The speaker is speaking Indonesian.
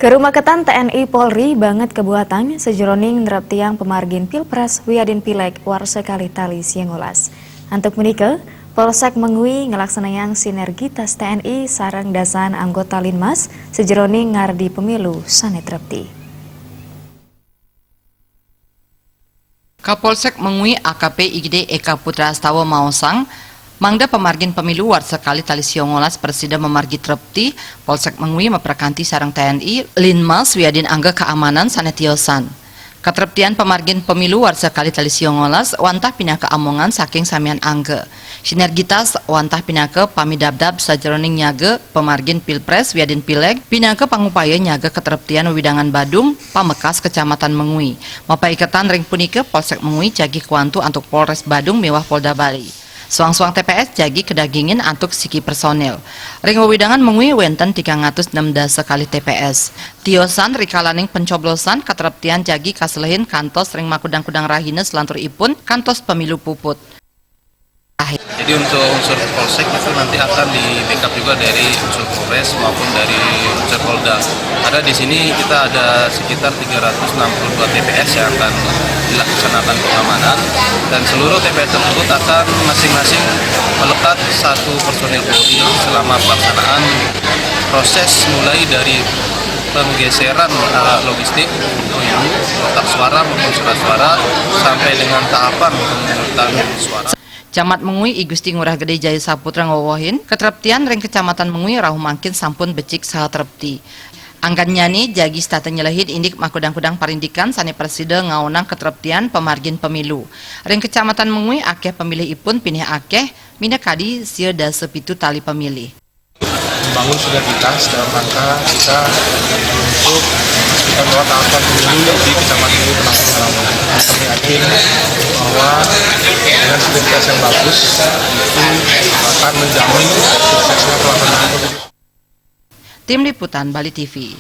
Kerumaketan TNI Polri banget kebuatan sejeroning nerap tiang pemargin Pilpres Wiadin Pileg war sekali tali siangulas. Untuk menikah, Polsek Mengui ngelaksanakan sinergitas TNI sarang dasan anggota Linmas sejeroning ngardi pemilu sanet repti. Kapolsek Mengui AKP IGD Eka Putra Astawa Maosang Mangda pemargin pemilu war sekali tali siongolas presida memargi trepti Polsek Mengui memperkanti sarang TNI Linmas Wiadin Angga keamanan sanetiosan. Ketreptian pemargin pemilu war sekali tali siongolas wantah pindah ke amongan saking samian angga. Sinergitas wantah pindah ke pamidabdab sajeroning nyaga pemargin Pilpres Wiadin Pileg pindah ke pangupaya nyaga ketreptian Widangan Badung Pamekas Kecamatan Mengui. Mapaiketan ring punike Polsek Mengui jagi kuantu antuk Polres Badung mewah Polda Bali. Suang-suang TPS jagi kedagingin antuk siki personil. Ring wewidangan Mengui wenten 316 sekali TPS. Tiosan rikalaning pencoblosan katereptian jagi kaselehin kantos ring makudang-kudang rahines lantur ipun kantos pemilu puput. Jadi untuk unsur Polsek itu nanti akan di backup juga dari unsur Polres maupun dari unsur Polda. Ada di sini kita ada sekitar 362 TPS yang akan dilaksanakan pengamanan dan seluruh TPS tersebut akan masing-masing melekat satu personil Polri selama pelaksanaan proses mulai dari penggeseran logistik kotak suara maupun surat suara sampai dengan tahapan pemungutan suara. Camat Mengui I Gusti Ngurah Gede Jaya Saputra ngowohin ketreptian ring kecamatan Mengui rahu mangkin sampun becik saha trepti. Anggan nyani jagi stata nyelehid indik makudang-kudang parindikan sani presida ngaunang ketreptian pemargin pemilu. Ring kecamatan Mengui akeh pemilih ipun pinih akeh mina kadi sia da sepitu tali pemilih. Membangun sinergitas dalam rangka kita untuk kita melewati tahapan pemilu di kecamatan ini termasuk Lamongan. Kami yakin bahwa dengan sinergitas yang bagus itu akan menjamin suksesnya pelaksanaan pemilu. Tim Liputan Bali TV.